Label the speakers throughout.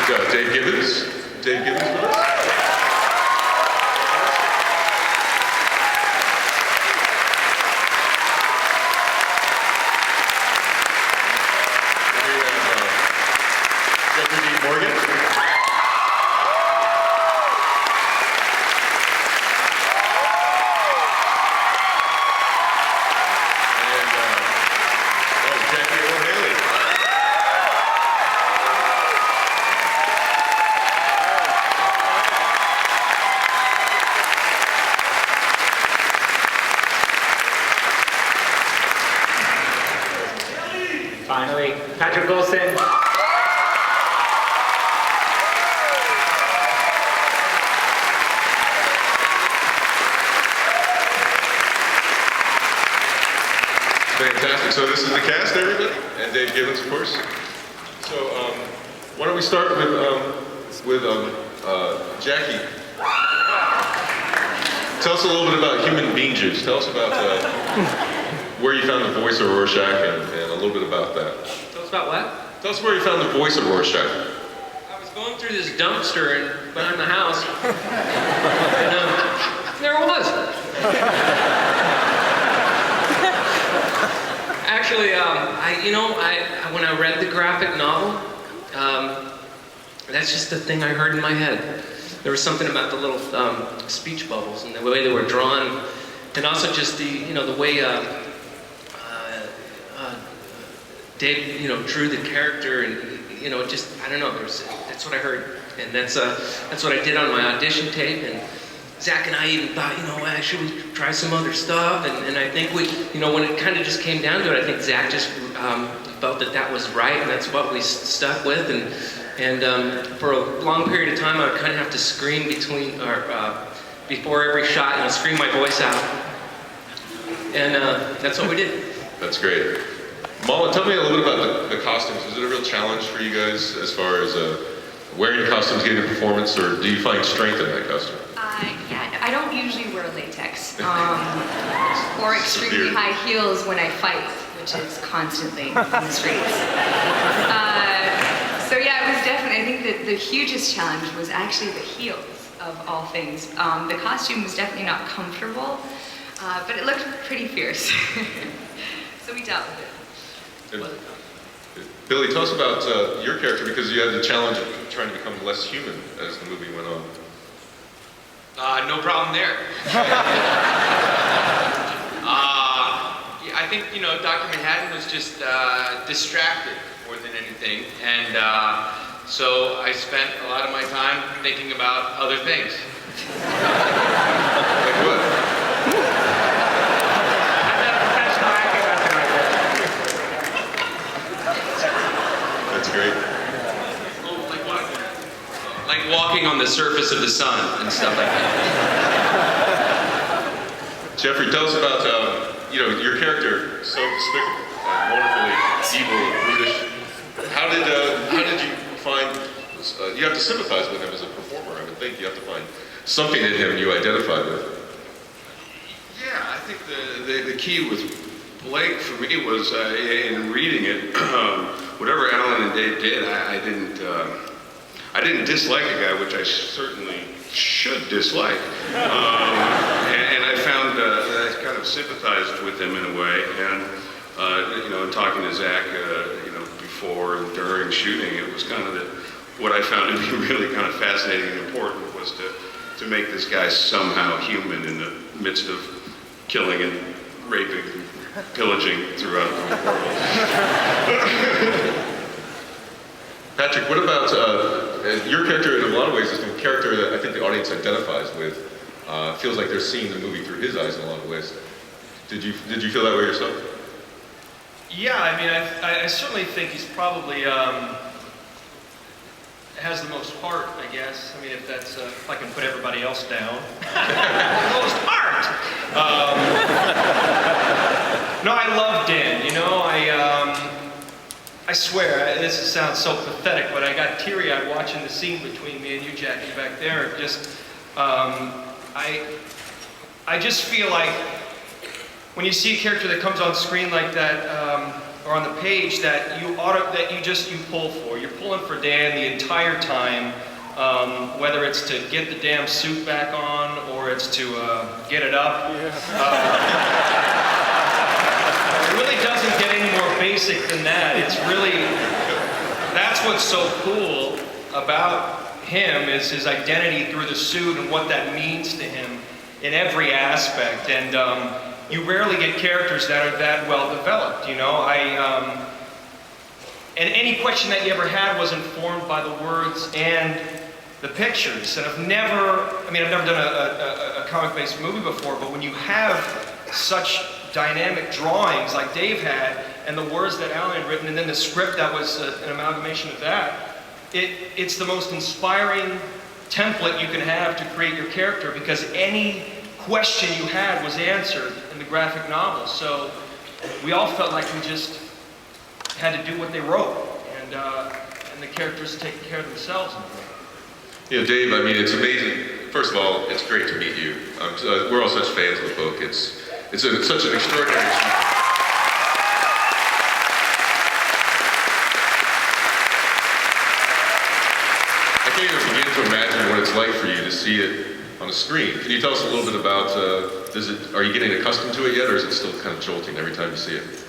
Speaker 1: Dave Gibbons. Dave Gibbons with us.
Speaker 2: Finally, Patrick Wilson.
Speaker 1: Fantastic. So this is the cast, everybody, and Dave Gibbons, of course. So why don't we start with Jackie? Tell us a little bit about Human Bean Juice. Tell us about where you found the voice of Rorschach and a little bit about that.
Speaker 2: Tell us about what?
Speaker 1: Tell us where you found the voice of Rorschach.
Speaker 2: I was going through this dumpster behind the house, and there it was. Actually, when I read the graphic novel, that's just the thing I heard in my head. There was something about the little speech bubbles and the way they were drawn, and also just the way Dave, drew the character, and just I don't know. That's what I heard, and that's what I did on my audition tape. And Zach and I even thought, should we try some other stuff? And I think we, when it kind of just came down to it, I think Zach just felt that was right, and that's what we stuck with. And for a long period of time, I would kind of have to scream before every shot, scream my voice out. And that's what we did.
Speaker 1: That's great. Mala, tell me a little bit about the costumes. Is it a real challenge for you guys as far as wearing costumes, getting a performance, or do you find strength in that costume?
Speaker 3: Yeah, I don't usually wear latex or extremely high heels when I fight, which is constantly in the streets. So yeah, it was definitely, I think that the hugest challenge was actually the heels of all things. The costume was definitely not comfortable, but it looked pretty fierce. So we dealt with it.
Speaker 1: Billy, tell us about your character, because you had the challenge of trying to become less human as the movie went on.
Speaker 4: No problem there. I think, Dr. Manhattan was just distracted more than anything, and so I spent a lot of my time thinking about other things.
Speaker 1: Like what? That's great.
Speaker 4: Oh, like what? Like walking on the surface of the sun and stuff like that.
Speaker 1: Jeffrey, tell us about your character, so despicable, wonderfully evil, brutish. How did you find? You have to sympathize with him as a performer. I would think you have to find something in him you identify with.
Speaker 5: Yeah, I think the key with Blake for me was in reading it. Whatever Alan and Dave did, I didn't dislike a guy, which I certainly should dislike. And I found that I kind of sympathized with him in a way. And in talking to Zach, before and during shooting, it was kind of what I found to be really kind of fascinating and important was to make this guy somehow human in the midst of killing and raping, pillaging throughout the world.
Speaker 1: Patrick, what about your character? In a lot of ways, is the character that I think the audience identifies with. Feels like they're seeing the movie through his eyes in a lot of ways. Did you feel that way yourself?
Speaker 6: Yeah, I certainly think he's probably has the most heart, I guess. I mean, if I can put everybody else down. Most heart! No, I love Dan, I swear, this sounds so pathetic, but I got teary-eyed watching the scene between me and you, Jackie, back there. Just, I just feel like when you see a character that comes on screen like that, or on the page that you pull for. You're pulling for Dan the entire time, whether it's to get the damn suit back on or it's to get it up. It really doesn't get any more basic than that. It's really, that's what's so cool about him, is his identity through the suit and what that means to him in every aspect. And you rarely get characters that are that well developed, you know. And any question that you ever had was informed by the words and the pictures. And I've never done a comic-based movie before, but when you have such dynamic drawings like Dave had, and the words that Alan had written, and then the script that was an amalgamation of that, it's the most inspiring template you can have to create your character, because any question you had was answered in the graphic novel. So we all felt like we just had to do what they wrote, and the characters taking care of themselves.
Speaker 1: You know, Dave, I mean, it's amazing. First of all, it's great to meet you. We're all such fans of the book. It's such an extraordinary achievement. I can't even begin to imagine what it's like for you to see it on the screen. Can you tell us a little bit about, are you getting accustomed to it yet, or is it still kind of jolting every time you see it?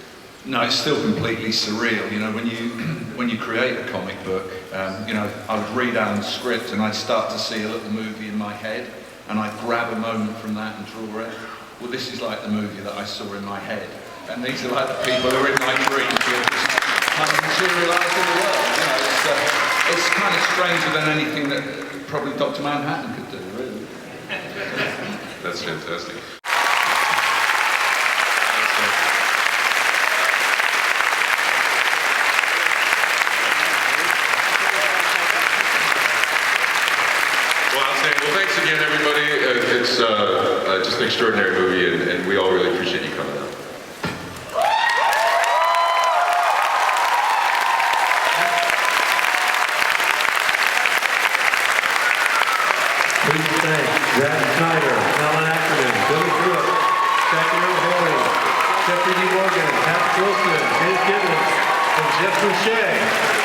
Speaker 7: No, it's still completely surreal. You know, when you create a comic book, you know, I would read Alan's script and I'd start to see a little movie in my head, and I'd grab a moment from that and draw it. Well, this is like the movie that I saw in my head, and these are like the people who are in my dreams who are just kind of materialised in the world. You know, it's kind of stranger than anything that probably Dr. Manhattan could do, really.
Speaker 1: That's fantastic. Well, thanks again, everybody. It's just an extraordinary movie, and we all really appreciate you coming out.
Speaker 8: Please thank Brad Snyder, Alan Ackerman, Billy Brooks, Jackie O'Hoy, Jeffrey D. Morgan, Pat Wilson, Dave Gibbons, and Jeff Boucher.